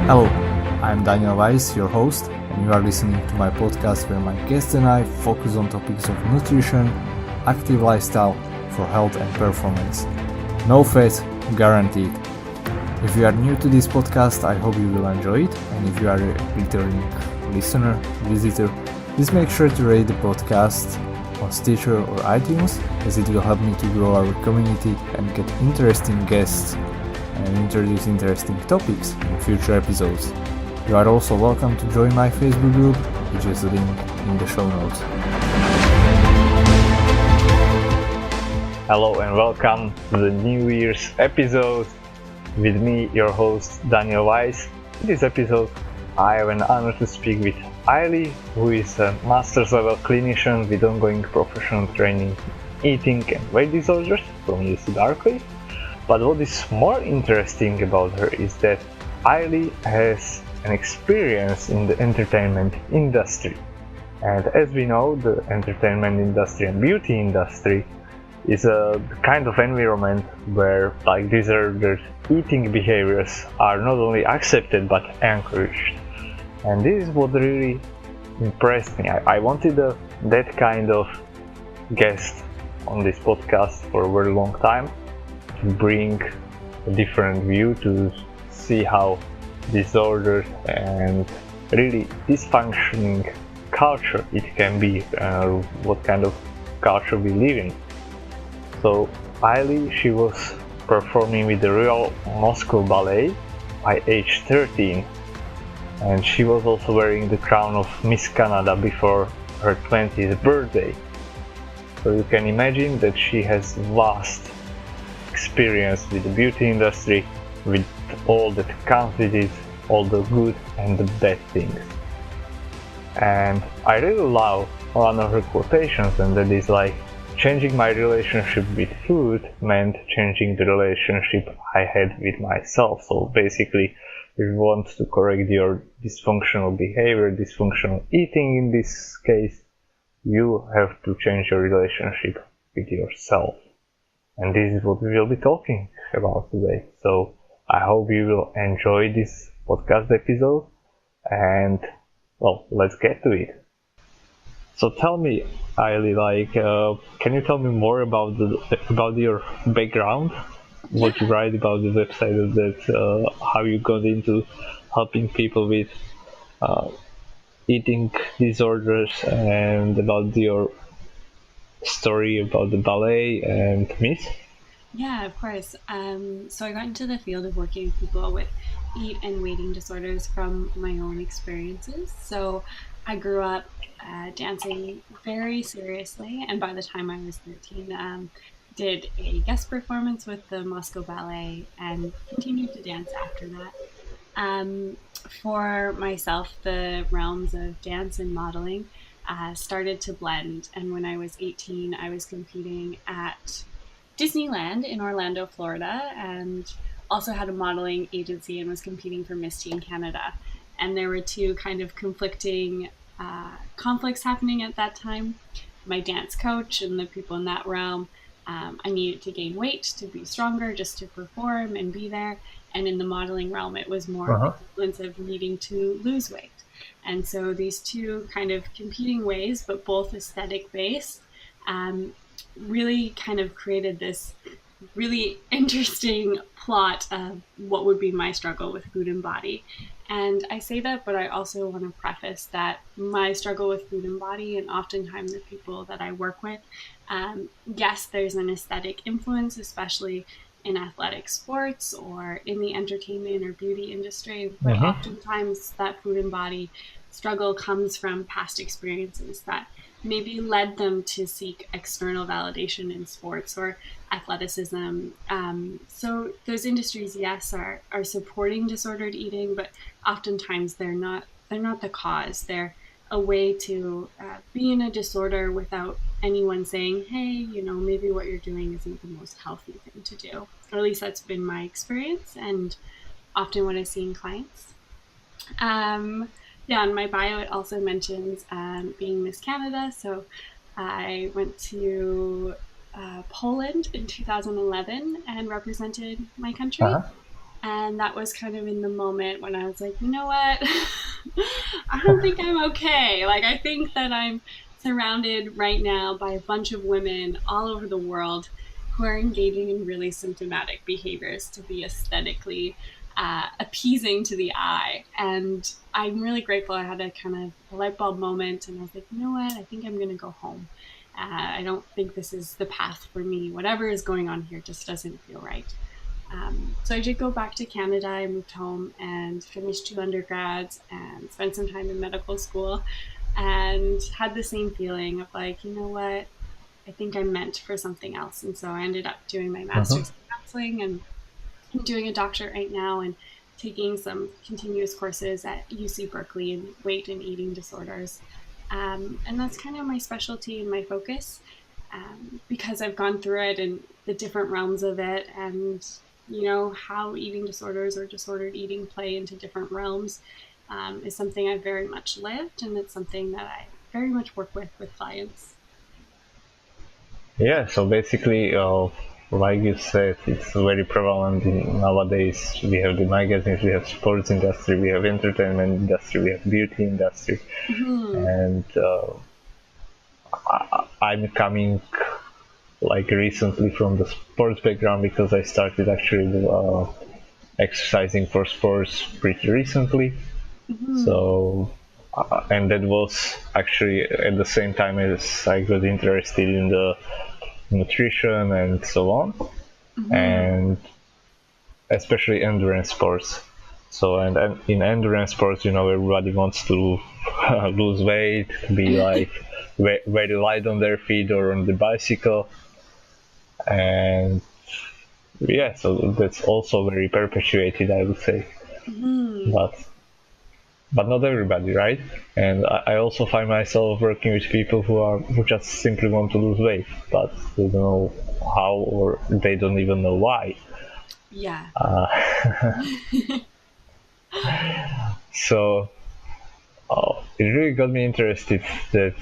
Hello, I'm Daniel Weiss, your host, and you are listening to my podcast where my guests and I focus on topics of nutrition, active lifestyle for health and performance. No fat, guaranteed. If you are new to this podcast, I hope you will enjoy it, and if you are a returning listener, visitor, please make sure to rate the podcast on Stitcher or iTunes, as it will help me to grow our community and get interesting guests and introduce interesting topics in future episodes. You are also welcome to join my Facebook group, which is linked in the show notes. Hello and welcome to the New Year's episode with me, your host Daniel Weiss. In this episode, I have an honor to speak with Ailey, who is a master's level clinician with ongoing professional training in eating and weight disorders from UC Berkeley. But what is more interesting about her is that Ailey has an experience in the entertainment industry. And as we know, the entertainment industry and beauty industry is a kind of environment where disordered eating behaviors are not only accepted but encouraged. And this is what really impressed me. I wanted that kind of guest on this podcast for a very long time, to bring a different view, to see how disordered and really dysfunctioning culture it can be, what kind of culture we live in. So Ailey, she was performing with the Royal Moscow Ballet by age 13, and she was also wearing the crown of Miss Canada before her 20th birthday. So you can imagine that she has vast experience with the beauty industry, with all that comes with it, all the good and the bad things. And I really love one of her quotations, and that is changing my relationship with food meant changing the relationship I had with myself. So basically, if you want to correct your dysfunctional behavior, dysfunctional eating in this case, you have to change your relationship with yourself. And this is what we will be talking about today. So I hope you will enjoy this podcast episode, and well, let's get to it. So tell me, Ailey, can you tell me more about your background? What you write about the website of that, how you got into helping people with eating disorders, and about your story about the ballet and Miss? Yeah, of course. So I got into the field of working with people with eat and weighting disorders from my own experiences. So I grew up dancing very seriously, and by the time I was 13, did a guest performance with the Moscow Ballet and continued to dance after that. For myself, the realms of dance and modeling started to blend, and when I was 18, I was competing at Disneyland in Orlando, Florida, and also had a modeling agency and was competing for Miss Teen Canada. And there were two kind of conflicting conflicts happening at that time. My dance coach and the people in that realm, I needed to gain weight to be stronger, just to perform and be there. And in the modeling realm, it was more of the influence of needing to lose weight. And so these two kind of competing ways, but both aesthetic based, really kind of created this really interesting plot of what would be my struggle with food and body. And I say that, but I also want to preface that my struggle with food and body, and oftentimes the people that I work with, yes, there's an aesthetic influence, especially in athletic sports or in the entertainment or beauty industry, but oftentimes that food and body struggle comes from past experiences that maybe led them to seek external validation in sports or athleticism. So those industries, yes, are supporting disordered eating, but oftentimes they're not the cause. They're a way to be in a disorder without anyone saying, hey, maybe what you're doing isn't the most healthy thing to do. Or at least that's been my experience, and often what I see in clients. In my bio, it also mentions being Miss Canada. So I went to Poland in 2011 and represented my country. And that was kind of in the moment when I was like, you know what? I don't think I'm okay. Like, I think that I'm surrounded right now by a bunch of women all over the world who are engaging in really symptomatic behaviors to be aesthetically appeasing to the eye. And I'm really grateful I had a kind of a light bulb moment, and I was like, you know what? I think I'm going to go home. I don't think this is the path for me. Whatever is going on here just doesn't feel right. So I did go back to Canada. I moved home and finished 2 undergrads and spent some time in medical school, and had the same feeling of like, you know what, I think I'm meant for something else. And so I ended up doing my master's in counseling, and I'm doing a doctorate right now and taking some continuous courses at UC Berkeley in weight and eating disorders. And that's kind of my specialty and my focus, because I've gone through it and the different realms of it, and how eating disorders or disordered eating play into different realms, is something I've very much lived, and it's something that I very much work with clients. Yeah, so basically, like you said, it's very prevalent nowadays. We have the magazines, we have sports industry, we have entertainment industry, we have beauty industry, and I'm coming like recently from the sports background because I started actually exercising for sports pretty recently. So, and that was actually at the same time as I got interested in the nutrition and so on, and especially endurance sports. So, and in endurance sports, everybody wants to lose weight, be like very light on their feet or on the bicycle, and yeah, so that's also very perpetuated, I would say. But not everybody, right? And I also find myself working with people who just simply want to lose weight, but they don't know how, or they don't even know why. Yeah. So it really got me interested that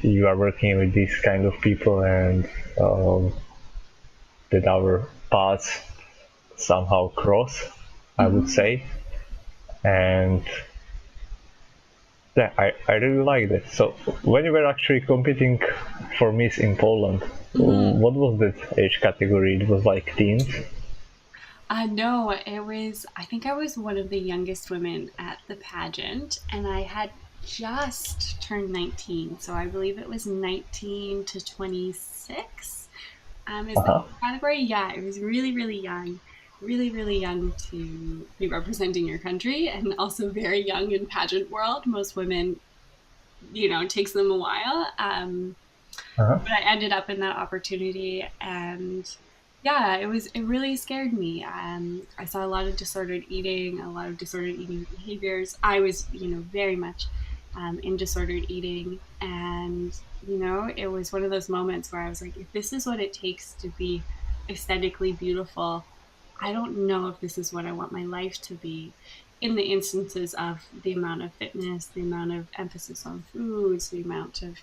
you are working with these kind of people, and that our paths somehow cross, I would say. And yeah, I really liked it. So when you were actually competing for Miss in Poland, what was that age category? It was like teens? No, I think I was one of the youngest women at the pageant, and I had just turned 19. So I believe it was 19 to 26. Is the category? Yeah, it was really, really young. Really, really young to be representing your country, and also very young in pageant world. Most women, it takes them a while. But I ended up in that opportunity, and yeah, it really scared me. I saw a lot of disordered eating, behaviors. I was, very much in disordered eating, and it was one of those moments where I was like, if this is what it takes to be aesthetically beautiful, I don't know if this is what I want my life to be. In the instances of the amount of fitness, the amount of emphasis on foods, the amount of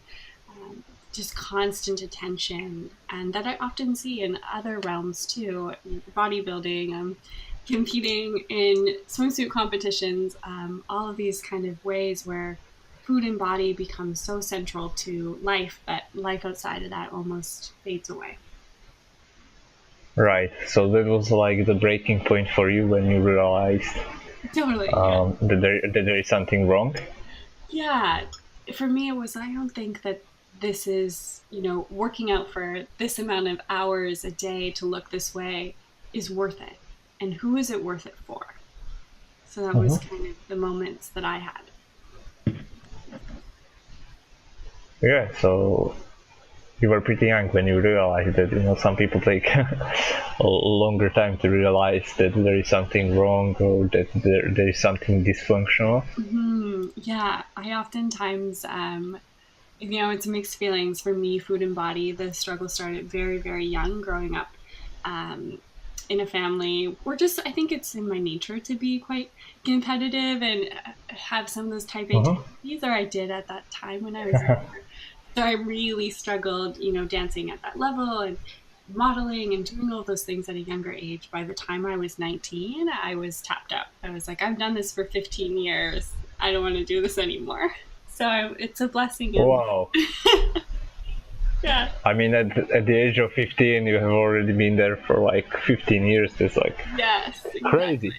just constant attention, and that I often see in other realms too, bodybuilding, competing in swimsuit competitions, all of these kind of ways where food and body become so central to life that life outside of that almost fades away. Right. So that was like the breaking point for you when you realized Totally. that there is something wrong. Yeah. For me, it was, I don't think that this is, working out for this amount of hours a day to look this way is worth it. And who is it worth it for? So that was kind of the moments that I had. Yeah. So you were pretty young when you realized that some people take a longer time to realize that there is something wrong, or that there is something dysfunctional. Yeah, I oftentimes it's mixed feelings for me. Food and body, the struggle started very, very young, growing up in a family where just, I think it's in my nature to be quite competitive and have some of those type A tendencies, or I did at that time when I was younger. So I really struggled, dancing at that level, and modeling and doing all those things at a younger age. By the time I was 19, I was tapped out. I was like, I've done this for 15 years. I don't want to do this anymore. So it's a blessing. Wow. Yeah. I mean, at the age of 15, you have already been there for like 15 years. It's like yes, crazy.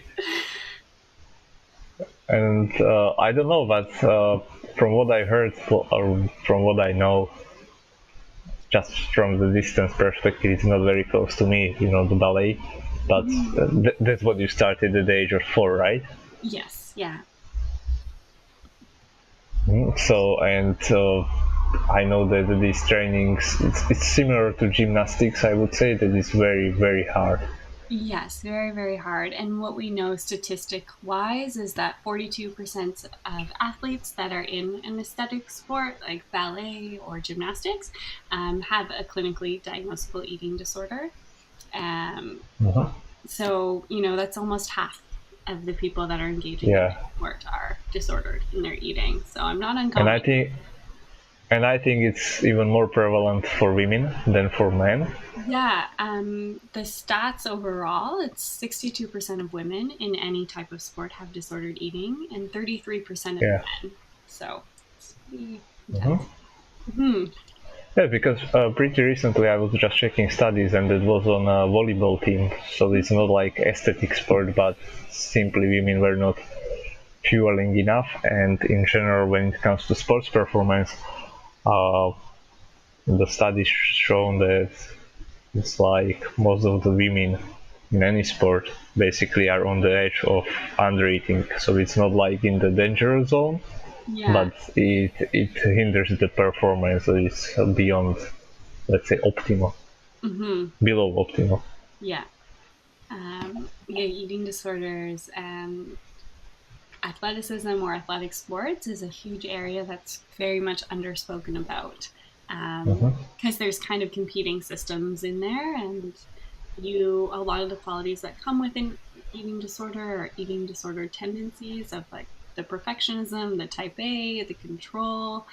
And I don't know, but from what I heard or from what I know, just from the distance perspective, it's not very close to me, the ballet. But that's what you started at the age of 4, right? Yes, yeah. So, and I know that these trainings, it's similar to gymnastics, I would say, that it's very, very hard. Yes, very, very hard. And what we know statistic-wise is that 42% of athletes that are in an aesthetic sport, like ballet or gymnastics, have a clinically diagnosable eating disorder. So, that's almost half of the people that are engaging in sport are disordered in their eating. So I'm not uncommon. And I think it's even more prevalent for women than for men. Yeah, the stats overall, it's 62% of women in any type of sport have disordered eating, and 33% of men. So it's pretty intense. Yeah, because pretty recently I was just checking studies, and it was on a volleyball team. So it's not like aesthetic sport, but simply women were not fueling enough. And in general, when it comes to sports performance, the studies shown that it's like most of the women in any sport basically are on the edge of undereating. So it's not like in the danger zone, but it hinders the performance. So it's beyond, let's say, optimal, below optimal. Yeah. Eating disorders and athleticism or athletic sports is a huge area that's very much underspoken about. Because there's kind of competing systems in there, and a lot of the qualities that come with an eating disorder or eating disorder tendencies of like the perfectionism, the type A, the control,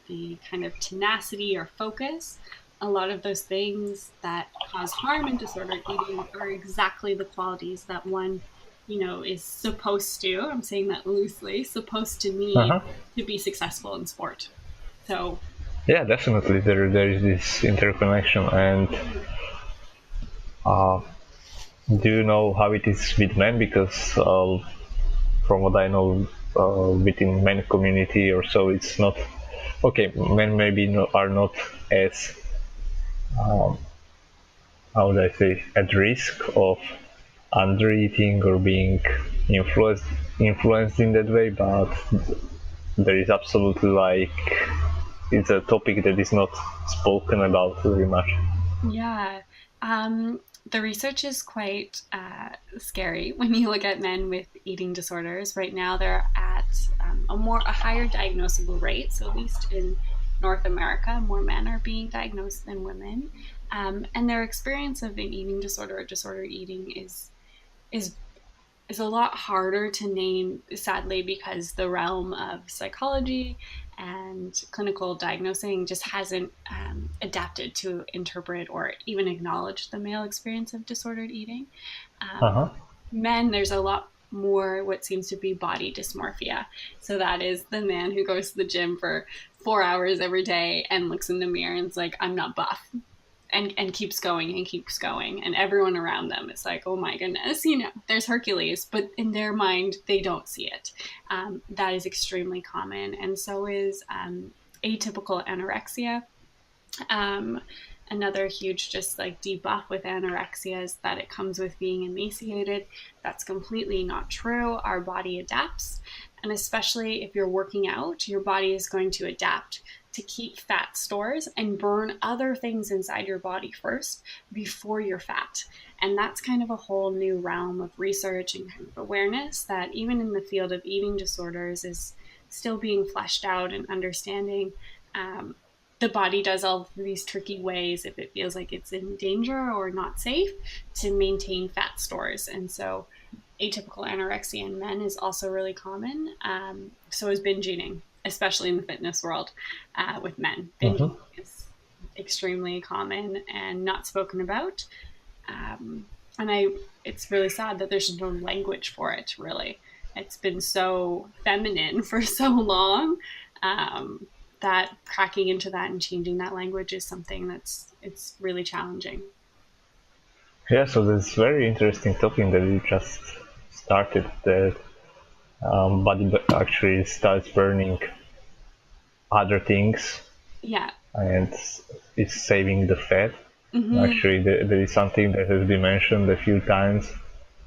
the kind of tenacity or focus. A lot of those things that cause harm in disordered eating are exactly the qualities that one is supposed to, I'm saying that loosely, supposed to need to be successful in sport. So yeah, definitely there is this interconnection. And do you know how it is with men? Because from what I know, within men community or so, it's not okay. Men maybe are not as how would I say, at risk of undereating or being influenced in that way, but there is absolutely like it's a topic that is not spoken about very much. Yeah. The research is quite scary when you look at men with eating disorders. Right now, they're at a higher diagnosable rate. So at least in North America, more men are being diagnosed than women, and their experience of an eating disorder or disordered eating is a lot harder to name, sadly, because the realm of psychology and clinical diagnosing just hasn't adapted to interpret or even acknowledge the male experience of disordered eating. Men, there's a lot more what seems to be body dysmorphia. So that is the man who goes to the gym for 4 hours every day and looks in the mirror and is like, I'm not buff. And keeps going and keeps going. And everyone around them is like, oh my goodness, there's Hercules. But in their mind, they don't see it. That is extremely common. And so is atypical anorexia. Another huge just like debuff with anorexia is that it comes with being emaciated. That's completely not true. Our body adapts. And especially if you're working out, your body is going to adapt to keep fat stores and burn other things inside your body first before you're fat. And that's kind of a whole new realm of research and kind of awareness that even in the field of eating disorders is still being fleshed out and understanding. The body does all of these tricky ways if it feels like it's in danger or not safe to maintain fat stores. And so atypical anorexia in men is also really common. So is binge eating, especially in the fitness world with men. Binge eating extremely common and not spoken about. It's really sad that there's no language for it, really. It's been so feminine for so long, that cracking into that and changing that language is something it's really challenging. Yeah, so this very interesting topic that you just started, that body actually starts burning other things Yeah. and it's saving the fat. Mm-hmm. Actually, there is something that has been mentioned a few times.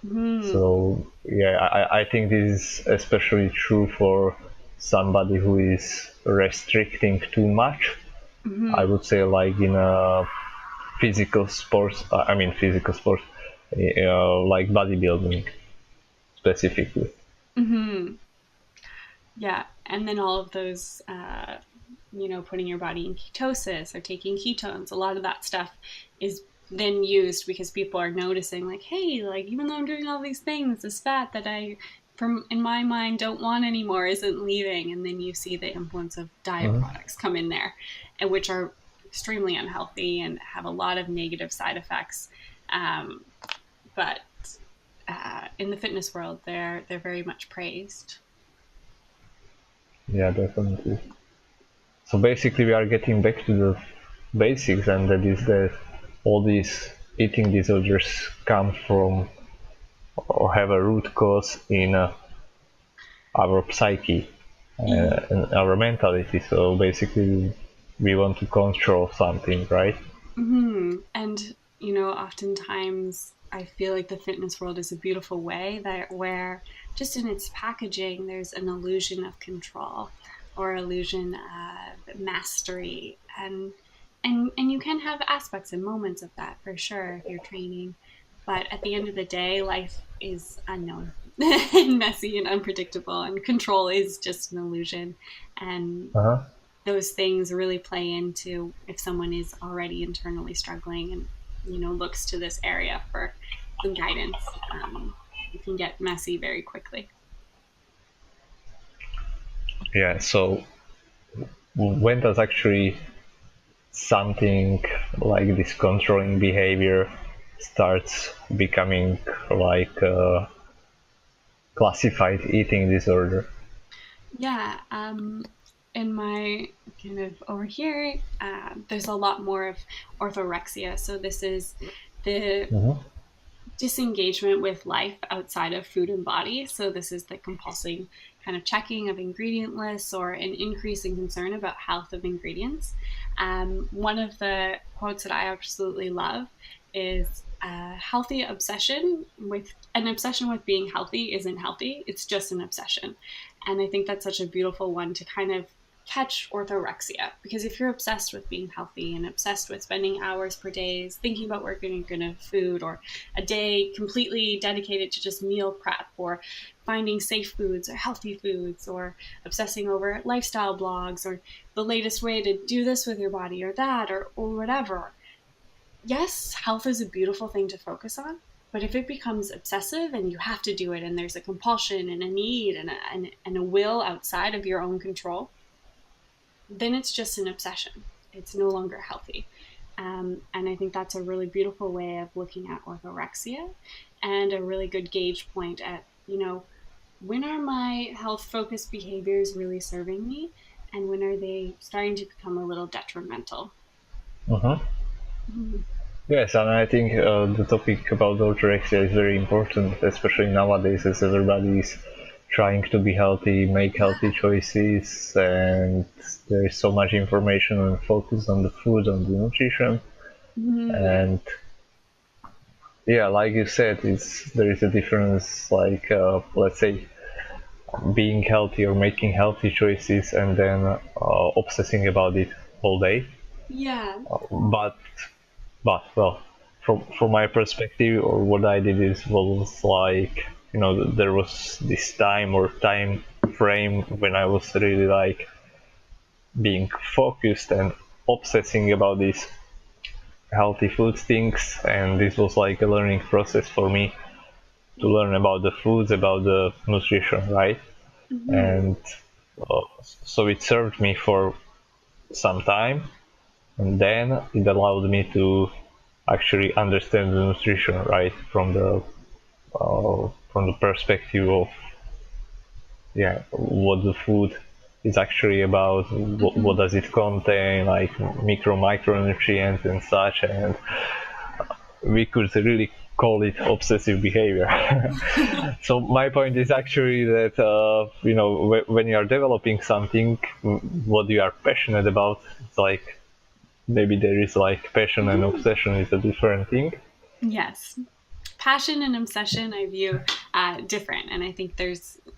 Mm-hmm. So yeah, I think this is especially true for somebody who is restricting too much. Mm-hmm. I would say like in a physical sports, physical sports, like bodybuilding specifically. Mm-hmm. Yeah, and then all of those, putting your body in ketosis or taking ketones, a lot of that stuff is then used because people are noticing, like, hey, like, even though I'm doing all these things, this fat that I, from in my mind, don't want anymore isn't leaving. And then you see the influence of diet Mhm. products come in there, and which are extremely unhealthy and have a lot of negative side effects. But in the fitness world, they're very much praised. Yeah, definitely. So basically, we are getting back to the basics, and that is that all these eating disorders come from or have a root cause in our psyche and our mentality. So basically, we want to control something, right? Mm-hmm. And oftentimes I feel like the fitness world is a beautiful way that where just in its packaging there's an illusion of control or illusion of mastery, and you can have aspects and moments of that for sure if you're training, but at the end of the day, life is unknown and messy and unpredictable, and control is just an illusion. And Uh-huh. those things really play into if someone is already internally struggling and looks to this area for some guidance. It can get messy very quickly. Yeah. So when does actually something like this controlling behavior starts becoming like a classified eating disorder? Yeah. In my kind of over here, there's a lot more of orthorexia. So this is the Mm-hmm. disengagement with life outside of food and body. So this is the compulsing kind of checking of ingredient lists or an increasing concern about health of ingredients. One of the quotes that I absolutely love is a healthy obsession with an obsession with being healthy isn't healthy. It's just an obsession. And I think that's such a beautiful one to kind of catch orthorexia, because if you're obsessed with being healthy and obsessed with spending hours per day thinking about working good food, or a day completely dedicated to just meal prep or finding safe foods or healthy foods, or obsessing over lifestyle blogs or the latest way to do this with your body or that, or whatever. Yes, health is a beautiful thing to focus on, but if it becomes obsessive and you have to do it and there's a compulsion and a need and a will outside of your own control, then it's just an obsession. It's no longer healthy. And I think that's a really beautiful way of looking at orthorexia, and a really good gauge point at, when are my health focused behaviors really serving me? And when are they starting to become a little detrimental? Uh-huh. Mhm. Yes, and I think the topic about orthorexia is very important, especially nowadays as everybody is trying to be healthy, make healthy choices, and there is so much information and focus on the food, on the nutrition. Mhm. And yeah, like you said, there is a difference, like let's say being healthy or making healthy choices and then obsessing about it all day. Yeah. But well, from my perspective, or what I did is was like, there was this time frame when I was really like being focused and obsessing about these healthy food things, and this was like a learning process for me to learn about the foods, about the nutrition, right? Mhm. And so it served me for some time, and then it allowed me to actually understand the nutrition, right, from the perspective of what the food is actually about, what does it contain, like micronutrients and such, and we could really call it obsessive behavior. So my point is actually that when you are developing something, what you are passionate about, it's like maybe there is like passion and obsession is a different thing. Yes. Passion and obsession I view different, and I think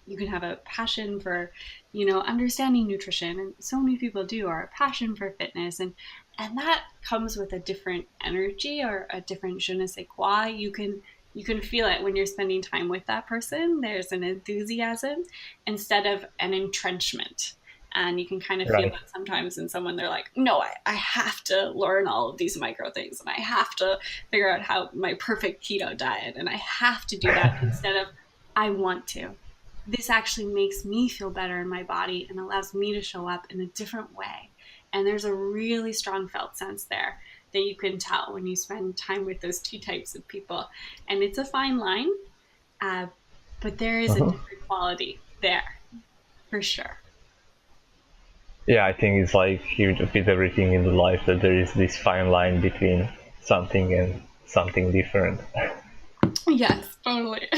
you can have a passion for understanding nutrition, and so many people do, or a passion for fitness, and that comes with a different energy or a different je ne sais quoi. You can feel it when you're spending time with that person. There's an enthusiasm instead of an entrenchment. And you can kind of feel Right. that sometimes in someone. They're like, no, I have to learn all of these micro things, and I have to figure out how my perfect keto diet, and I have to do that instead of I want to. This actually makes me feel better in my body and allows me to show up in a different way. And there's a really strong felt sense there that you can tell when you spend time with those two types of people. And it's a fine line, but there is a different quality there for sure. Yeah, I think it's like with everything in the life that there is this fine line between something and something different. Yes, totally.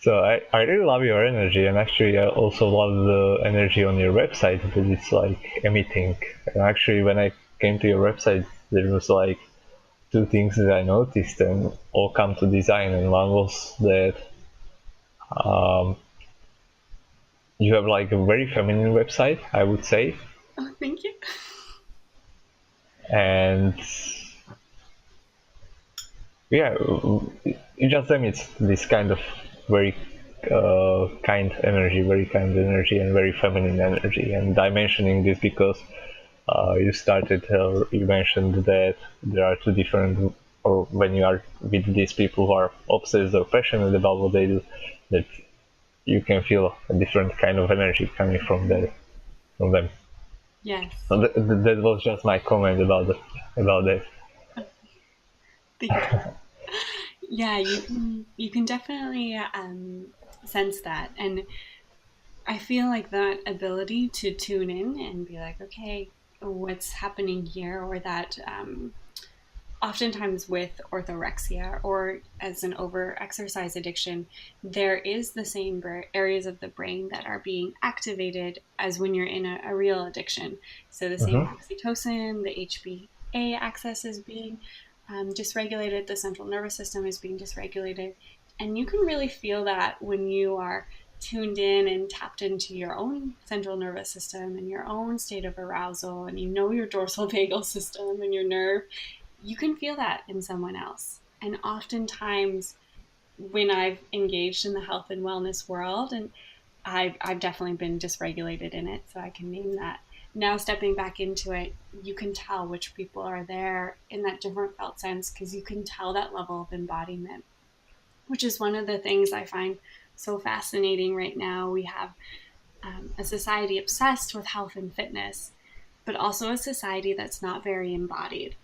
So I really love your energy, and actually I also love the energy on your website because it's like emitting. And actually when I came to your website, there was like two things that I noticed and all come to design, and one was that um, you have like a very feminine website, I would say, Oh, thank you. and yeah, it just emits this kind of very kind energy and very feminine energy. And I'm mentioning this because you mentioned that there are two different, or when you are with these people who are obsessed or passionate about what they do, that you can feel a different kind of energy coming from them. Yes. So that was just my comment about that. Thank you. Yeah, you can definitely sense that, and I feel like that ability to tune in and be like, okay, what's happening here, or that oftentimes with orthorexia or as an over exercise addiction, there is the same areas of the brain that are being activated as when you're in a real addiction. So the same oxytocin, the HPA axis is being dysregulated, the central nervous system is being dysregulated. And you can really feel that when you are tuned in and tapped into your own central nervous system and your own state of arousal, and you know your dorsal vagal system and your nerve. You can feel that in someone else. And oftentimes, when I've engaged in the health and wellness world, and I've definitely been dysregulated in it, so I can name that. Now, stepping back into it, you can tell which people are there in that different felt sense, because you can tell that level of embodiment, which is one of the things I find so fascinating right now. We have a society obsessed with health and fitness, but also a society that's not very embodied,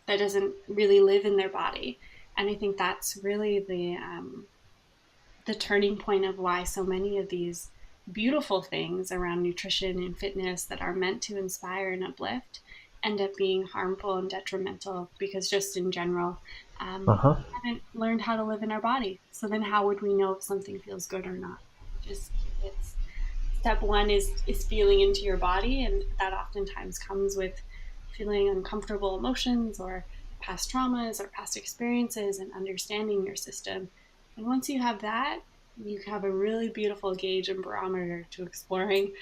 that doesn't really live in their body. And I think that's really the turning point of why so many of these beautiful things around nutrition and fitness that are meant to inspire and uplift end up being harmful and detrimental, because just in general, we haven't learned how to live in our body. So then how would we know if something feels good or not? Just it's step one is feeling into your body, and that oftentimes comes with feeling uncomfortable emotions or past traumas or past experiences, and understanding your system. And once you have that, you have a really beautiful gauge and barometer to exploring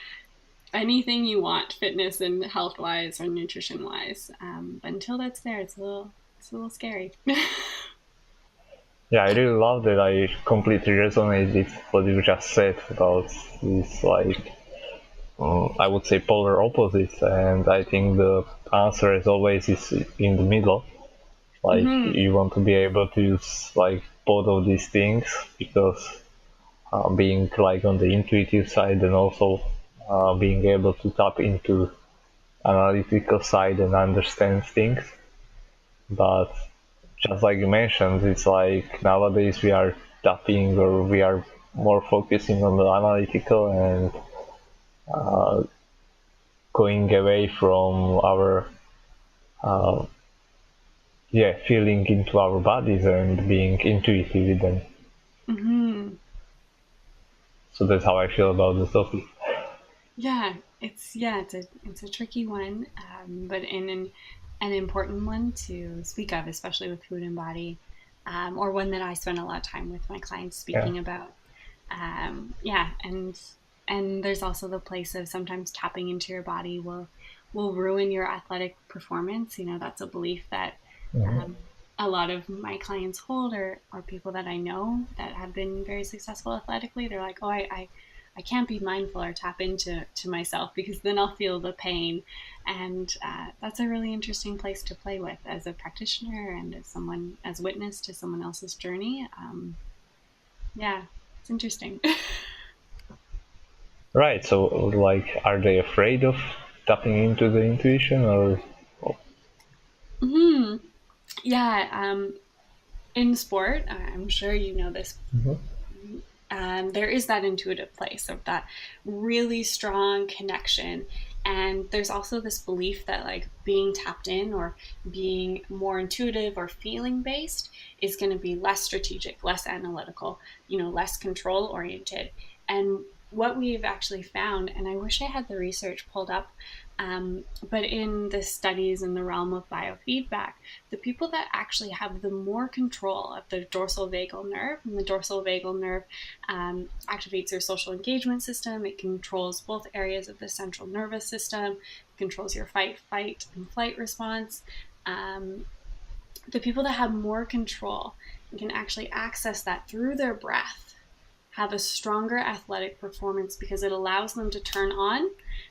anything you want, fitness and health wise or nutrition wise. But until that's there, it's a little scary. Yeah, I really love that. I completely resonate with what you just said about this, like, I would say polar opposites, and I think the answer, as always, is in the middle. Like, Mm-hmm. you want to be able to use like both of these things, because being like on the intuitive side and also being able to tap into analytical side and understand things. But just like you mentioned, it's like nowadays we are tapping, or we are more focusing on the analytical and going away from our feeling into our bodies and being intuitive with them. Mm-hmm. So that's how I feel about the topic. Yeah, it's a tricky one, but an important one to speak of, especially with food and body, or one that I spend a lot of time with my clients Yeah. speaking about. Yeah, and there's also the place of sometimes tapping into your body will ruin your athletic performance. You know, that's a belief that Mm-hmm. um, a lot of my clients hold, or people that I know that have been very successful athletically. They're like, oh, I can't be mindful or tap into myself because then I'll feel the pain, and that's a really interesting place to play with as a practitioner and as witness to someone else's journey. Yeah, it's interesting. Right. So, like, are they afraid of tapping into the intuition, or? Hmm. Yeah. In sport, I'm sure you know this. Mm-hmm. There is that intuitive place of that really strong connection. And there's also this belief that like being tapped in or being more intuitive or feeling based is going to be less strategic, less analytical, less control oriented. And what we've actually found, and I wish I had the research pulled up, but in the studies in the realm of biofeedback, the people that actually have the more control of the dorsal vagal nerve, and the dorsal vagal nerve activates your social engagement system. It controls both areas of the central nervous system, controls your fight, and flight response. Um, the people that have more control and can actually access that through their breath have a stronger athletic performance because it allows them to turn on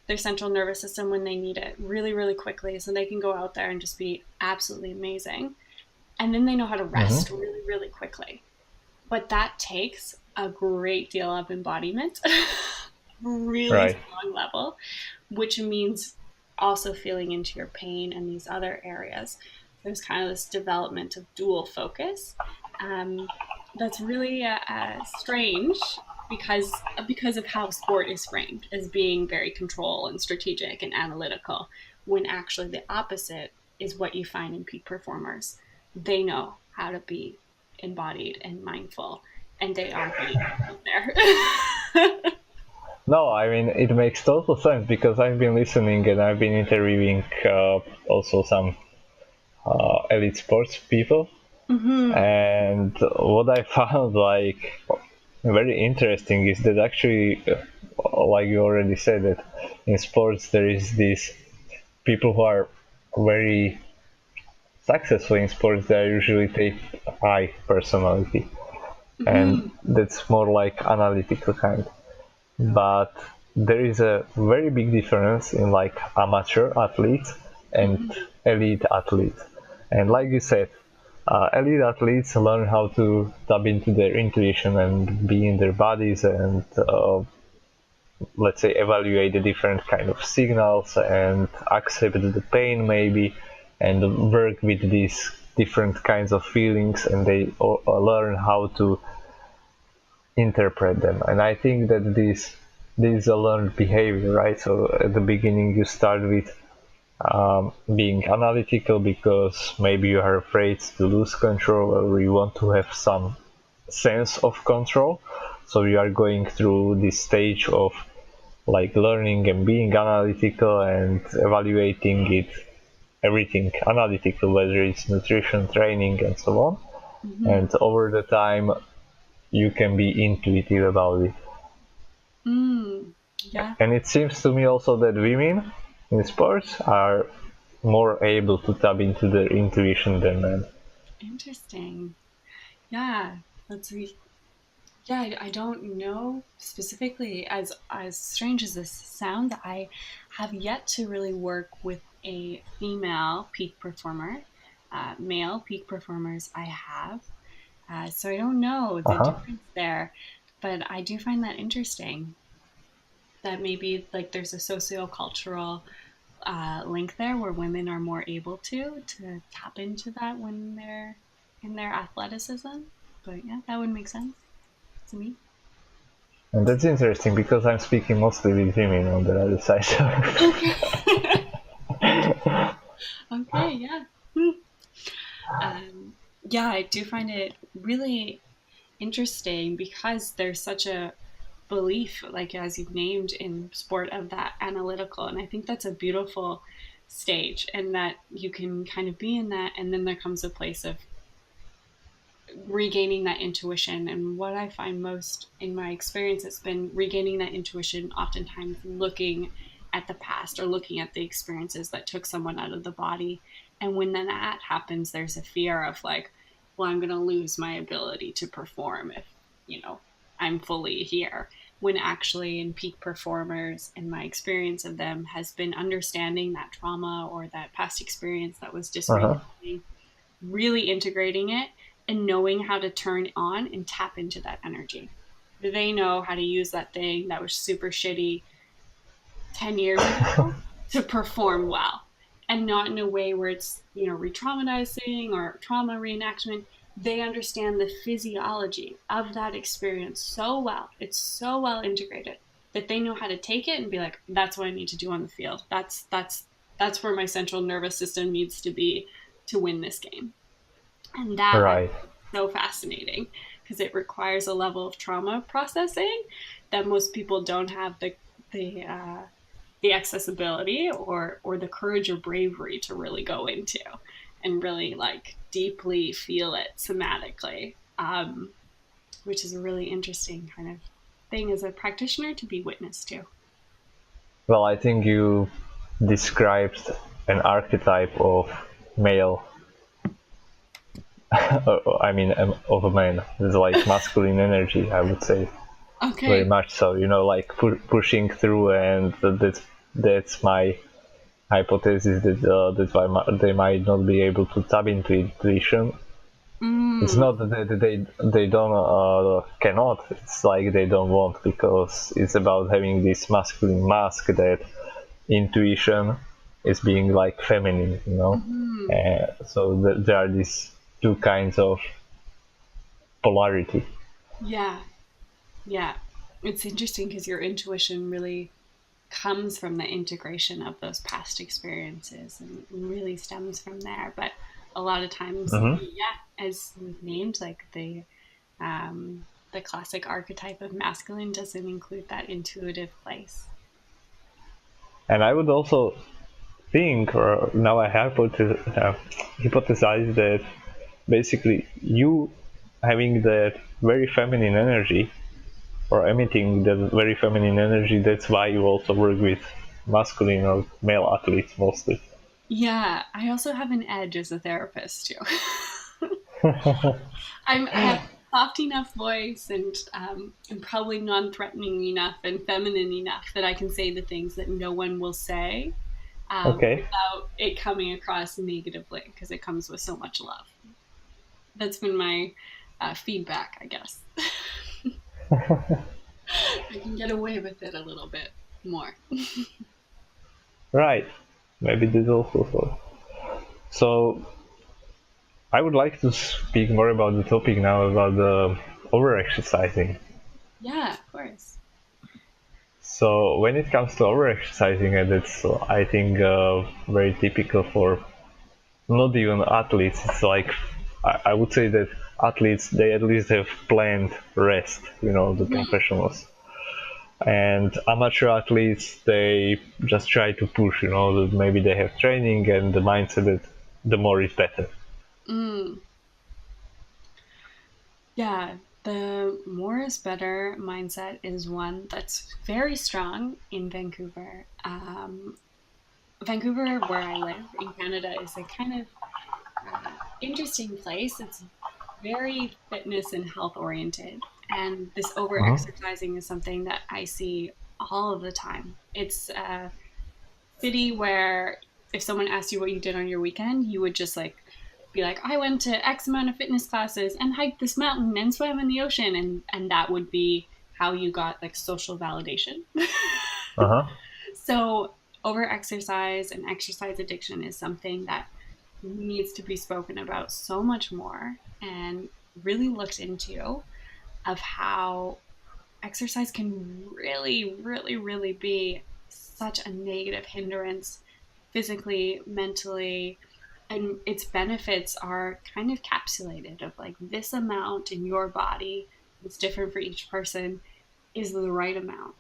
their central nervous system when they need it really, really quickly so they can go out there and just be absolutely amazing. And then they know how to rest Mm-hmm. really, really quickly. But that takes a great deal of embodiment, really Right. strong level, which means also feeling into your pain and these other areas. There's kind of this development of dual focus. Um, that's really strange because of how sport is framed as being very control and strategic and analytical, when actually the opposite is what you find in peak performers. They know how to be embodied and mindful, and they are being out there. No, I mean, it makes total sense because I've been listening and I've been interviewing also some elite sports people, Mm-hmm. and what I found like very interesting is that actually, like you already said, that in sports there is these people who are very successful in sports. They are usually type I personality, and Mm-hmm. that's more like analytical kind. But there is a very big difference in like amateur athletes and Mm-hmm. elite athletes. And like you said, elite athletes learn how to tap into their intuition and be in their bodies and let's say evaluate the different kind of signals and accept the pain maybe and work with these different kinds of feelings, and they learn how to interpret them. And I think that this is a learned behavior, right? So at the beginning you start with being analytical because maybe you are afraid to lose control or you want to have some sense of control. So you are going through this stage of like learning and being analytical and evaluating it, everything analytical, whether it's nutrition, training, and so on. Mm-hmm. And over the time you can be intuitive about it. Mm. Yeah. And it seems to me also that women in sports are more able to tap into their intuition than men. Interesting. Yeah. Let's see. Yeah, I don't know specifically. As strange as this sounds, I have yet to really work with a female peak performer. Male peak performers I have, so I don't know the Uh-huh. difference there, but I do find that interesting. that maybe like there's a socio-cultural link there where women are more able to tap into that when they're in their athleticism. But yeah, that would make sense to me. And that's interesting because I'm speaking mostly with women on the other side. Okay. Okay, yeah. Yeah, I do find it really interesting because there's such a belief, like as you've named in sport, of that analytical. And I think that's a beautiful stage, and that you can kind of be in that. And then there comes a place of regaining that intuition. And what I find most in my experience has been regaining that intuition, oftentimes looking at the past or looking at the experiences that took someone out of the body. And when then that happens, there's a fear of like, well, I'm going to lose my ability to perform if, I'm fully here. When actually in peak performers, and my experience of them has been understanding that trauma or that past experience that was dysregulating, really integrating it and knowing how to turn on and tap into that energy. They know how to use that thing that was super shitty 10 years ago to perform well, and not in a way where it's, re-traumatizing or trauma reenactment. They understand the physiology of that experience so well. It's so well integrated that they know how to take it and be like, that's what I need to do on the field. That's where my central nervous system needs to be to win this game. And that Right. is so fascinating because it requires a level of trauma processing that most people don't have the accessibility or the courage or bravery to really go into and really like deeply feel it somatically, which is a really interesting kind of thing as a practitioner to be witness to. Well, I think you described an archetype of male. I mean, of a man. It's like masculine energy, I would say. Okay. Very much so. Like pushing through, and that's my hypothesis that's why they might not be able to tap into intuition. It's not that they don't cannot. It's like they don't want, because it's about having this masculine mask that intuition is being like feminine, so there are these two kinds of polarity. Yeah. It's interesting because your intuition really comes from the integration of those past experiences and really stems from there. But a lot of times, as we've named, like the classic archetype of masculine doesn't include that intuitive place. And I would also think, or now I hypothesize that basically you having that very feminine energy, or emitting that very feminine energy, that's why you also work with masculine or male athletes mostly. Yeah, I also have an edge as a therapist too. I have a soft enough voice, and I'm probably non-threatening enough and feminine enough that I can say the things that no one will say without it coming across negatively, because it comes with so much love. That's been my feedback, I guess. I can get away with it a little bit more. Right. Maybe this also. So I would like to speak more about the topic now, about the over-exercising. Yeah, of course. So when it comes to over-exercising, and it's, I think, very typical for not even athletes. It's like, I would say that athletes, they at least have planned rest, the professionals. And amateur athletes, they just try to push, that maybe they have training and the mindset that the more is better. Yeah, the more is better mindset is one that's very strong in Vancouver. Vancouver, where I live in Canada, is a kind of interesting place. It's very fitness and health oriented, and this over exercising is something that I see all of the time. It's a city where if someone asked you what you did on your weekend, you would just like be like, I went to X amount of fitness classes and hiked this mountain and swam in the ocean, and that would be how you got like social validation. Uh-huh. So overexercise and exercise addiction is something that needs to be spoken about so much more and really looked into, of how exercise can really, really, really be such a negative hindrance physically, mentally, and its benefits are kind of capsulated of like this amount in your body. It's different for each person, is the right amount.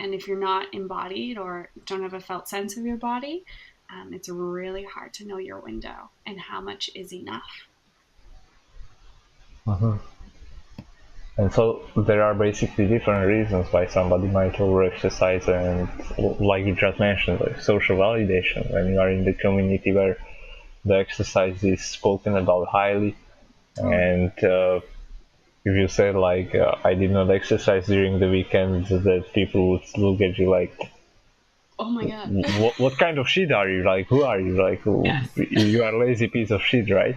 And if you're not embodied or don't have a felt sense of your body, it's really hard to know your window and how much is enough. Uh-huh. And so there are basically different reasons why somebody might overexercise, and like you just mentioned, like social validation. When you are in the community where the exercise is spoken about highly, and if you say like I did not exercise during the weekend, that people would look at you like, Oh my God. what kind of shit are you? Like, who are you? Like, Yes. you are a lazy piece of shit, right?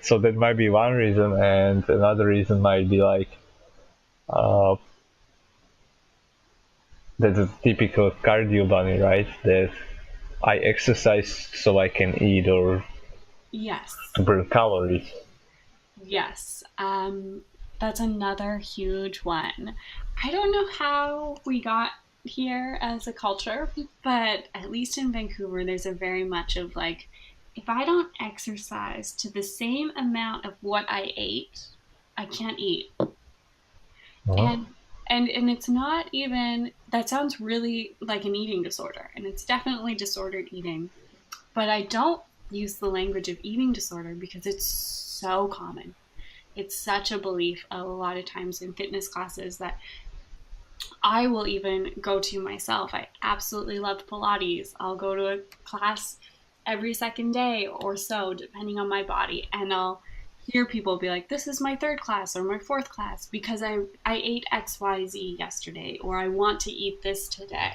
So that might be one reason, and another reason might be like uh, that's a typical cardio bunny, right? That I exercise so I can eat or Yes. to burn calories. Yes. That's another huge one. I don't know how we got here as a culture, but at least in Vancouver, there's a very much of like, if I don't exercise to the same amount of what I ate, I can't eat. Uh-huh. And it's not even, that sounds really like an eating disorder, and it's definitely disordered eating. But I don't use the language of eating disorder because it's so common. It's such a belief a lot of times in fitness classes that I will even go to myself. I absolutely love Pilates. I'll go to a class every second day or so, depending on my body, and I'll hear people be like, this is my third class or my fourth class because I ate XYZ yesterday, or I want to eat this today.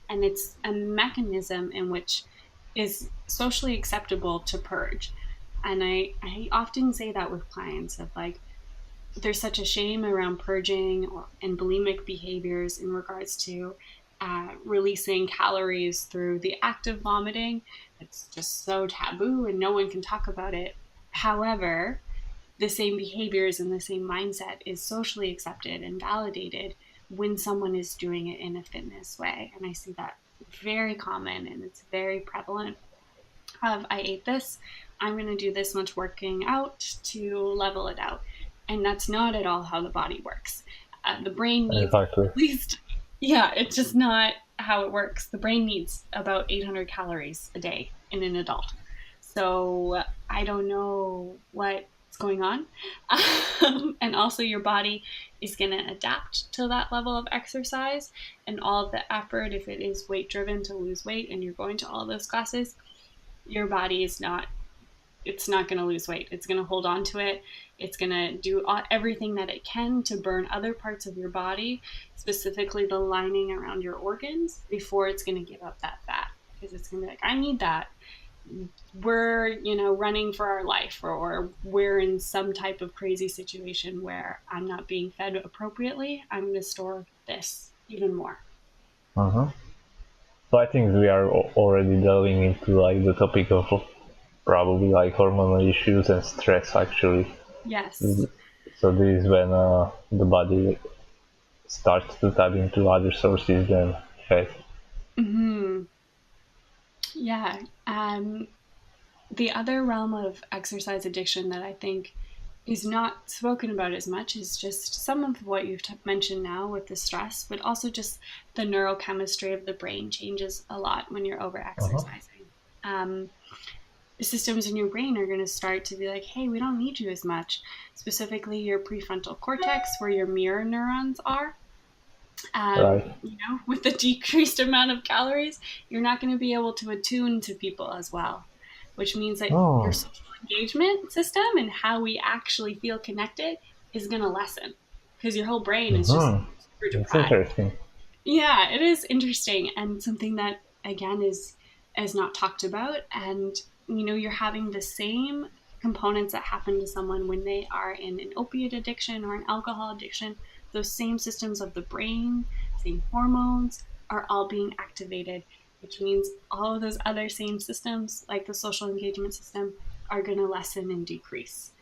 And it's a mechanism in which is socially acceptable to purge. And I often say that with clients of like, there's such a shame around purging and bulimic behaviors in regards to releasing calories through the act of vomiting. It's just so taboo and no one can talk about it. However, the same behaviors and the same mindset is socially accepted and validated when someone is doing it in a fitness way. And I see that very common and it's very prevalent of I ate this, I'm going to do this much working out to level it out. And that's not at all how the body works. The brain needs Exactly. at least, yeah, it's just not how it works. The brain needs about 800 calories a day in an adult. So I don't know what's going on. And also, your body is going to adapt to that level of exercise and all of the effort. If it is weight driven to lose weight and you're going to all those classes, your body is not, it's not going to lose weight. It's going to hold on to it. It's going to do everything that it can to burn other parts of your body, specifically the lining around your organs, before it's going to give up that fat, because it's going to be like, I need that. We're, running for our life, or we're in some type of crazy situation where I'm not being fed appropriately. I'm going to store this even more. Uh-huh. So I think we are already delving into like the topic of probably like hormonal issues and stress actually. Yes. So this is when the body starts to tap into other sources than fat. Mm-hmm. Yeah. The other realm of exercise addiction that I think is not spoken about as much is just some of what you've mentioned now with the stress, but also just the neurochemistry of the brain changes a lot when you're over Uh-huh. exercising. The systems in your brain are going to start to be like, hey, we don't need you as much. Specifically, your prefrontal cortex, where your mirror neurons are. Right. With the decreased amount of calories, you're not going to be able to attune to people as well, which means that your Oh. social engagement system and how we actually feel connected is going to lessen because your whole brain is just Mm-hmm. super That's deprived. interesting. Yeah, it is interesting and something that again is not talked about. And you're having the same components that happen to someone when they are in an opiate addiction or an alcohol addiction. Those same systems of the brain, same hormones are all being activated, which means all of those other same systems, like the social engagement system, are going to lessen and decrease.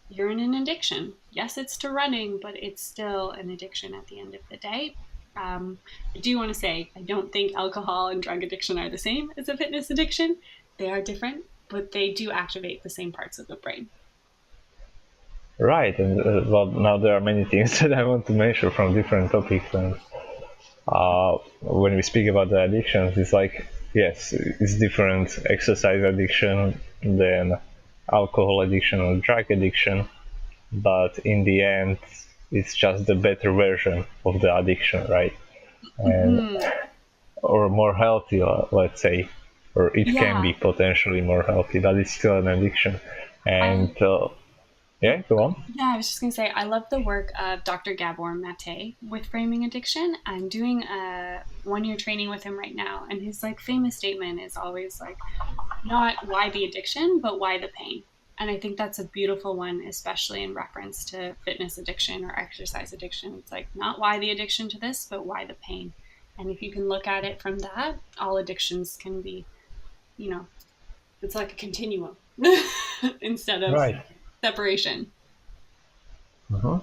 You're in an addiction. Yes, it's to running, but it's still an addiction at the end of the day. I do want to say, I don't think alcohol and drug addiction are the same as a fitness addiction. They are different, but they do activate the same parts of the brain. Right, and well, now there are many things that I want to mention from different topics, and when we speak about the addictions, it's like, yes, it's different exercise addiction than alcohol addiction or drug addiction, but in the end, it's just the better version of the addiction, right? And or more healthy, let's say, or it can be potentially more healthy, but it's still an addiction. And yeah, go on. Yeah, I was just going to say, I love the work of Dr. Gabor Mate with framing addiction. I'm doing a 1-year training with him right now, and his like famous statement is always like, not why the addiction, but why the pain. And I think that's a beautiful one, especially in reference to fitness addiction or exercise addiction. It's like, not why the addiction to this, but why the pain. And if you can look at it from that, all addictions can be, it's like a continuum instead of separation. Uh-huh.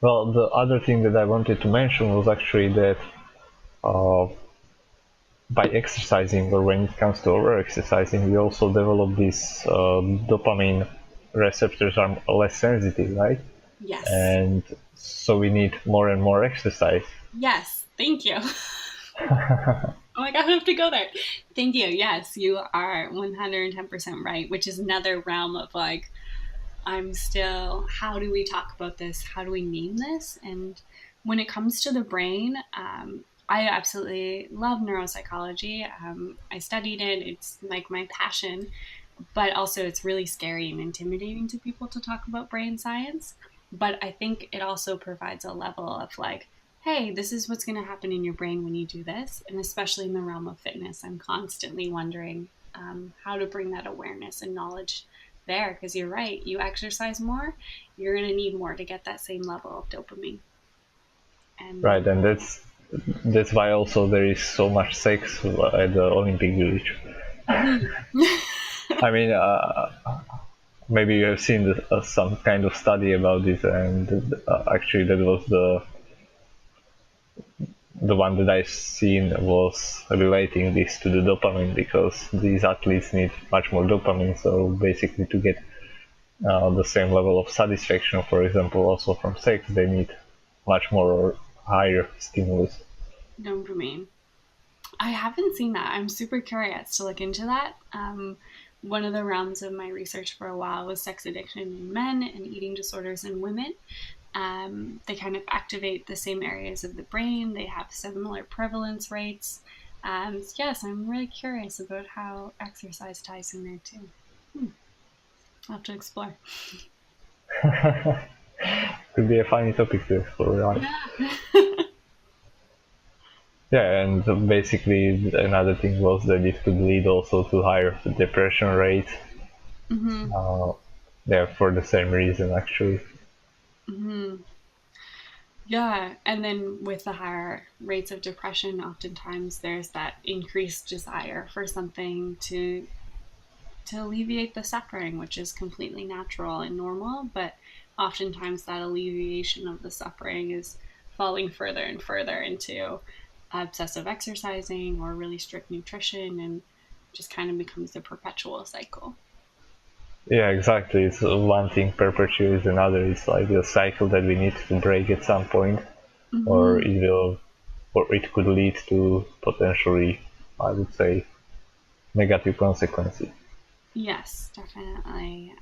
Well, the other thing that I wanted to mention was actually that by exercising, or when it comes to over-exercising, we also develop these dopamine receptors are less sensitive, right? Yes. And so we need more and more exercise. Yes, thank you. Oh my God, I have to go there. Thank you. Yes, you are 110% right, which is another realm of like, how do we talk about this? How do we name this? And when it comes to the brain, I absolutely love neuropsychology. I studied it. It's like my passion, but also it's really scary and intimidating to people to talk about brain science. But I think it also provides a level of like, hey, this is what's going to happen in your brain when you do this. And especially in the realm of fitness, I'm constantly wondering how to bring that awareness and knowledge there, because you're right, you exercise more, you're going to need more to get that same level of dopamine. Right, and that's why also there is so much sex at the Olympic Village. I mean, maybe you have seen some kind of study about this, and actually that was the one that I've seen was relating this to the dopamine, because these athletes need much more dopamine. So basically, to get the same level of satisfaction, for example, also from sex, they need much more or higher stimulus. Dopamine. I haven't seen that. I'm super curious to look into that. One of the realms of my research for a while was sex addiction in men and eating disorders in women. They kind of activate the same areas of the brain. They have similar prevalence rates. Yes, I'm really curious about how exercise ties in there too. I'll have to explore. Could be a funny topic to explore, right? Yeah. Yeah, and basically another thing was that it could lead also to higher depression rate. Yeah, for the same reason, actually. Yeah, and then with the higher rates of depression, oftentimes there's that increased desire for something to alleviate the suffering, which is completely natural and normal, but oftentimes that alleviation of the suffering is falling further and further into obsessive exercising or really strict nutrition, and just kind of becomes a perpetual cycle. Yeah, exactly. It's one thing perpetuates another. It's like a cycle that we need to break at some point, or it could lead to potentially, I would say, negative consequences. Yes, definitely.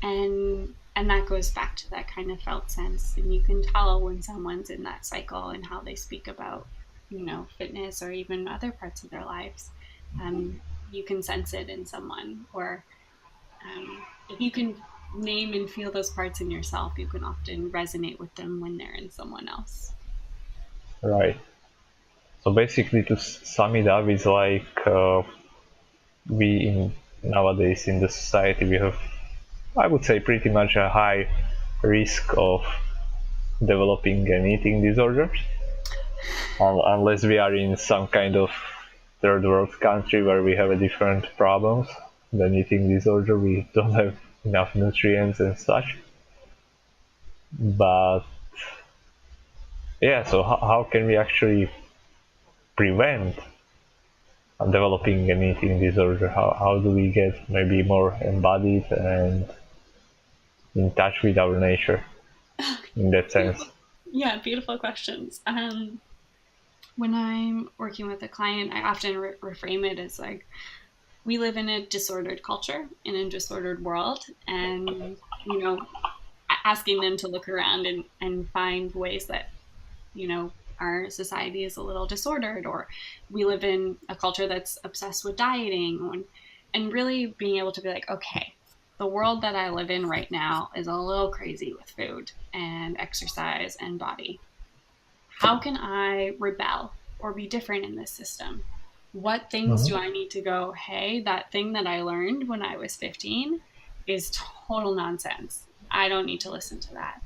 And that goes back to that kind of felt sense, and you can tell when someone's in that cycle and how they speak about fitness or even other parts of their lives. You can sense it in someone, or if you can name and feel those parts in yourself, you can often resonate with them when they're in someone else. Right. So basically, to sum it up, it's like nowadays in the society we have, I would say, pretty much a high risk of developing an eating disorders. Unless we are in some kind of third world country where we have a different problems than eating disorder, we don't have enough nutrients and such. But yeah, so how can we actually prevent developing an eating disorder? How do we get maybe more embodied and in touch with our nature in that sense? Yeah, beautiful questions. When I'm working with a client, I often reframe it as like, we live in a disordered culture, in a disordered world, and, asking them to look around and find ways that, our society is a little disordered, or we live in a culture that's obsessed with dieting, and really being able to be like, okay, the world that I live in right now is a little crazy with food and exercise and body. How can I rebel or be different in this system? What things do I need to go, hey, that thing that I learned when I was 15 is total nonsense. I don't need to listen to that.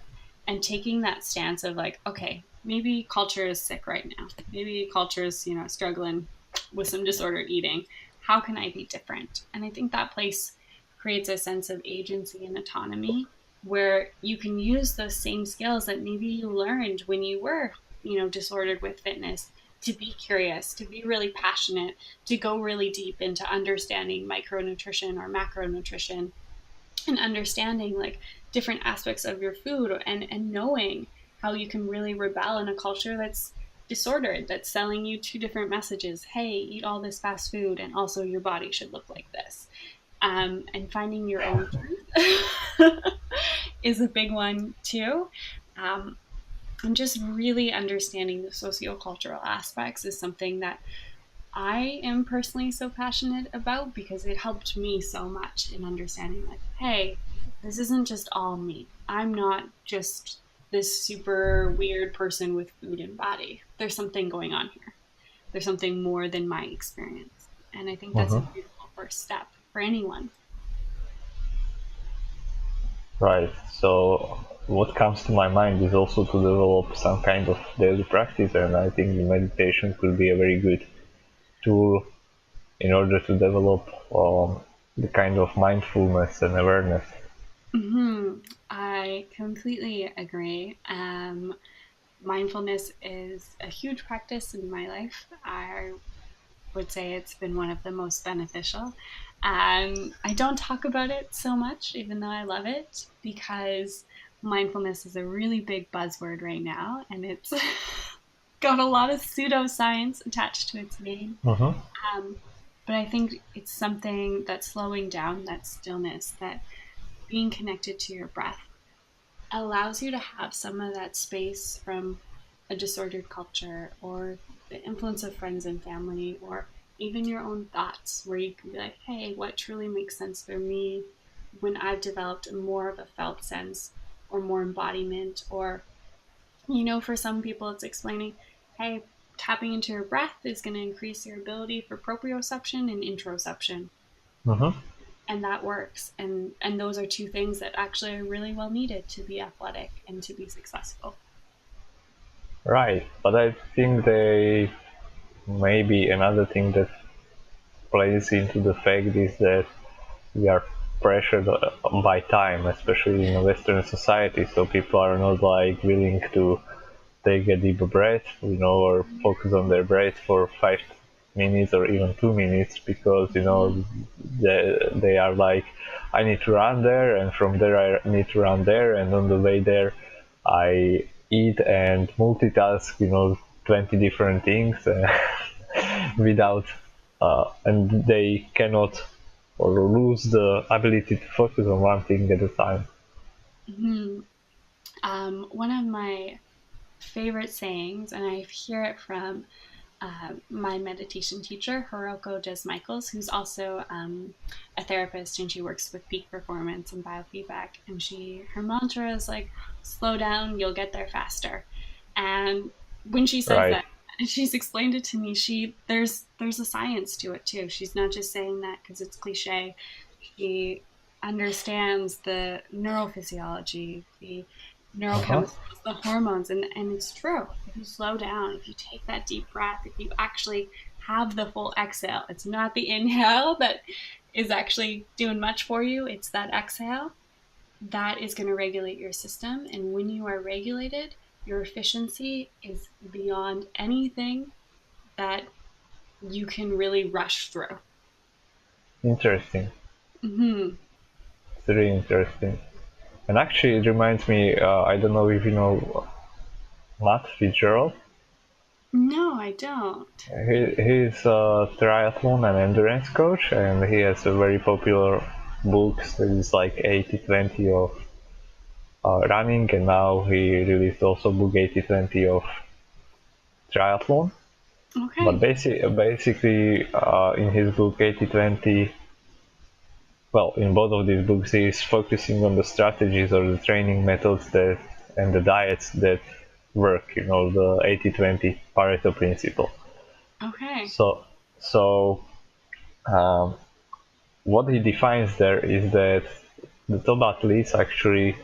And taking that stance of like, okay, maybe culture is sick right now. Maybe culture is, struggling with some disordered eating. How can I be different? And I think that place creates a sense of agency and autonomy where you can use those same skills that maybe you learned when you were, disordered with fitness, to be curious, to be really passionate, to go really deep into understanding micronutrition or macronutrition, and understanding like different aspects of your food, and knowing how you can really rebel in a culture that's disordered, that's selling you two different messages. Hey, eat all this fast food, and also your body should look like this. And finding your own truth is a big one too. And just really understanding the sociocultural aspects is something that I am personally so passionate about, because it helped me so much in understanding like, hey, this isn't just all me. I'm not just this super weird person with food and body. There's something going on here. There's something more than my experience. And I think that's a beautiful first step for anyone. Right. So what comes to my mind is also to develop some kind of daily practice, and I think the meditation could be a very good tool in order to develop the kind of mindfulness and awareness. I completely agree. Mindfulness is a huge practice in my life. I would say it's been one of the most beneficial. I don't talk about it so much, even though I love it, because mindfulness is a really big buzzword right now, and it's got a lot of pseudoscience attached to its name. But I think it's something that's slowing down, that stillness, that being connected to your breath allows you to have some of that space from a disordered culture, or the influence of friends and family, or even your own thoughts, where you can be like, hey, what truly makes sense for me when I've developed more of a felt sense, or more embodiment, or, for some people it's explaining, hey, tapping into your breath is going to increase your ability for proprioception and interoception. And that works. And those are two things that actually are really well needed to be athletic and to be successful. Right. But I think they maybe another thing that plays into the fact is that we are pressured by time, especially in a Western society. So people are not like willing to take a deep breath, or focus on their breath for 5 minutes or even 2 minutes, because they are like, I need to run there, and from there I need to run there, and on the way there I eat and multitask 20 different things without and they cannot or lose the ability to focus on one thing at a time. One of my favorite sayings, and I hear it from my meditation teacher, Hiroko Jess Michaels, who's also a therapist, and she works with peak performance and biofeedback. And her mantra is like, slow down, you'll get there faster. And when she says Right. that, and she's explained it to me, there's a science to it too. She's not just saying that because it's cliche. She understands the neurophysiology, the Uh-huh. neurochemicals, the hormones, and it's true. If you slow down, if you take that deep breath, if you actually have the full exhale, it's not the inhale that is actually doing much for you, it's that exhale that is going to regulate your system. And when you are regulated, your efficiency is beyond anything that you can really rush through. Interesting. Mm-hmm. It's really interesting. And actually, it reminds me. I don't know if you know Matt Fitzgerald. No, I don't. He's a triathlon and endurance coach, and he has a very popular books that is like 80-20 of running, and now he released also book 80-20 of triathlon. But Okay. basically, in his book 80-20, well, in both of these books, he is focusing on the strategies or the training methods that and the diets that work. You know, the 80-20 Pareto principle. Okay. So, so um, what he defines there is that the top athletes actually,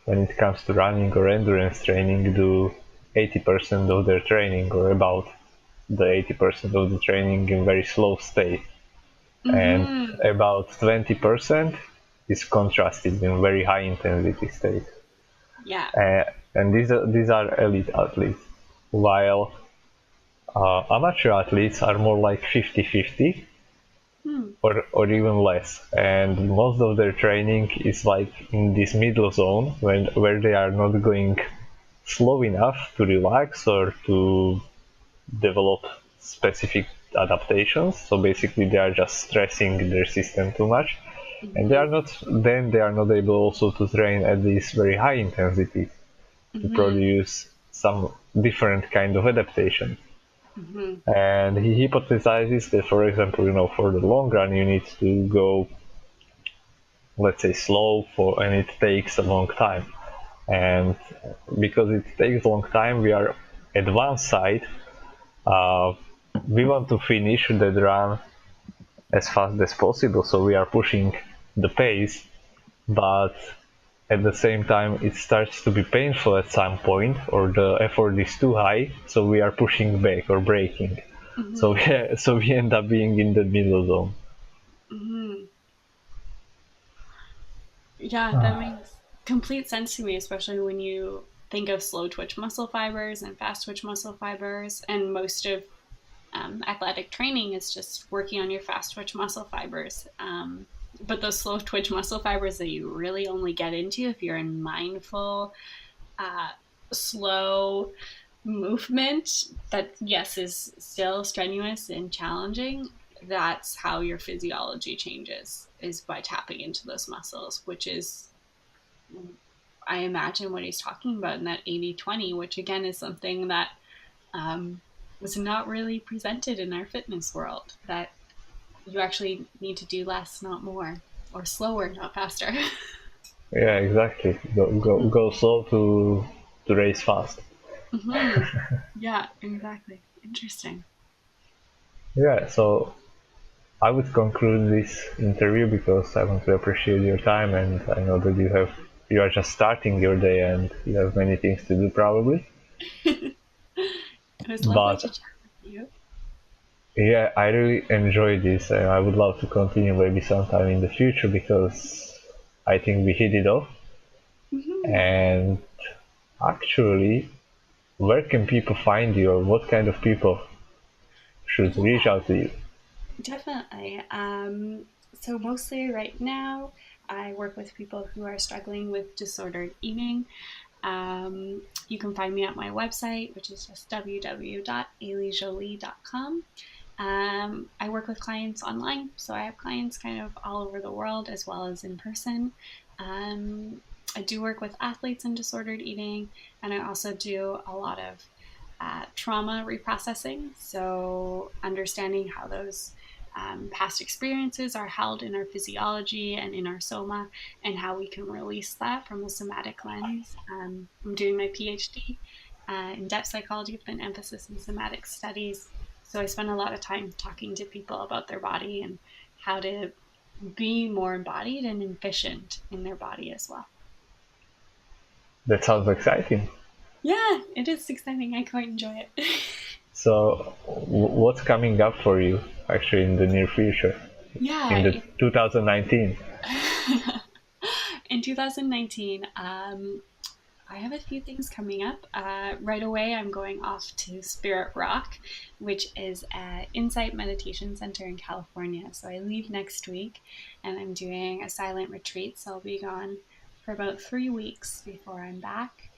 when it comes to running or endurance training, do 80% of their training or about the 80% of the training in very slow state, and Mm-hmm. about 20% is contrasted in very high intensity state. Yeah. Uh, and these are elite athletes, while amateur athletes are more like 50-50 Hmm. or even less. And most of their training is like in this middle zone where they are not going slow enough to relax or to develop specific adaptations. So basically, they are just stressing their system too much, and Mm-hmm. they are not able also to train at this very high intensity to Mm-hmm. produce some different kind of adaptation. Mm-hmm. And he hypothesizes that, for example, for the long run, you need to go, let's say, slow and it takes a long time. And because it takes a long time, we are at one side. Uh, we want to finish that run as fast as possible, so we are pushing the pace, but at the same time it starts to be painful at some point, or the effort is too high, so we are pushing back or braking. So Mm-hmm. yeah, so we end up being in the middle zone. Mm-hmm. Yeah, that makes complete sense to me, especially when you think of slow twitch muscle fibers and fast twitch muscle fibers. And most of athletic training is just working on your fast twitch muscle fibers. But those slow twitch muscle fibers that you really only get into if you're in mindful, uh, slow movement, that yes is still strenuous and challenging. That's how your physiology changes, is by tapping into those muscles, which is, I imagine, what he's talking about in that 80-20, which again is something that um, was not really presented in our fitness world, that you actually need to do less, not more, or slower, not faster. Yeah, exactly. Go slow to race fast. Mm-hmm. Yeah, exactly. Interesting. Yeah, so I would conclude this interview because I want to appreciate your time, and I know that you are just starting your day and you have many things to do probably. It was lovely to But chat with you. yeah, I really enjoy this, and I would love to continue maybe sometime in the future because I think we hit it off. Mm-hmm. And actually, where can people find you, or what kind of people should Yeah, reach out to you? definitely. So mostly right now, I work with people who are struggling with disordered eating. You can find me at my website, which is just www.aileyjolie.com. I work with clients online, so I have clients kind of all over the world as well as in person. Um, I do work with athletes in disordered eating, and I also do a lot of trauma reprocessing. So, understanding how those past experiences are held in our physiology and in our soma, and how we can release that from a somatic lens. I'm doing my PhD in depth psychology with an emphasis in somatic studies. So, I spend a lot of time talking to people about their body and how to be more embodied and efficient in their body as well. That sounds exciting. Yeah, it is exciting. I quite enjoy it. So, what's coming up for you actually in the near future? In the Yeah. 2019? In 2019, I have a few things coming up. Right away, I'm going off to Spirit Rock, which is an insight meditation center in California. So I leave next week and I'm doing a silent retreat. So I'll be gone for about 3 weeks before I'm back.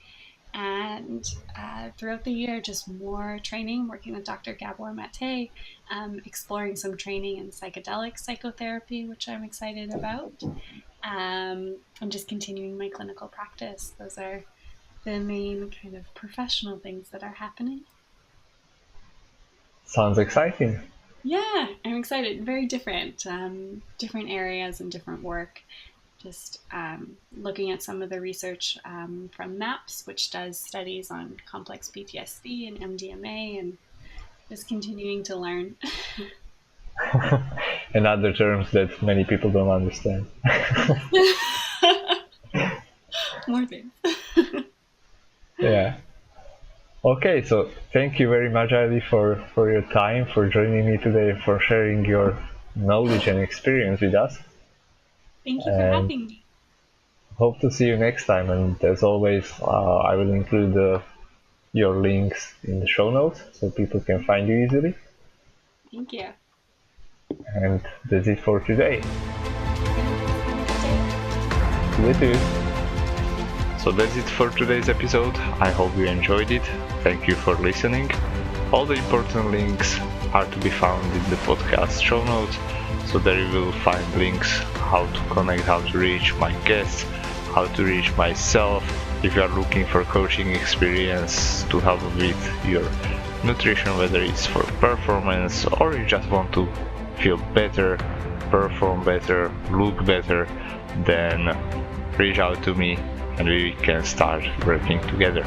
And throughout the year, just more training, working with Dr. Gabor Mate, exploring some training in psychedelic psychotherapy, which I'm excited about. And just continuing my clinical practice. Those are the main kind of professional things that are happening. Sounds exciting. Yeah, I'm excited. Very different, different areas and different work. Just looking at some of the research from MAPS, which does studies on complex PTSD and MDMA, and just continuing to learn. And other terms that many people don't understand. More things. Yeah. Okay, so thank you very much, Ailey, for your time, for joining me today, for sharing your knowledge and experience with us. Thank you for And having me. hope to see you next time. And as always, I will include your links in the show notes so people can find you easily. Thank you. And that's it for today. You too. So that's it for today's episode. I hope you enjoyed it. Thank you for listening. All the important links are to be found in the podcast show notes. So there you will find links how to connect, how to reach my guests, how to reach myself. If you are looking for coaching experience to help with your nutrition, whether it's for performance or you just want to feel better, perform better, look better, then reach out to me and we can start working together.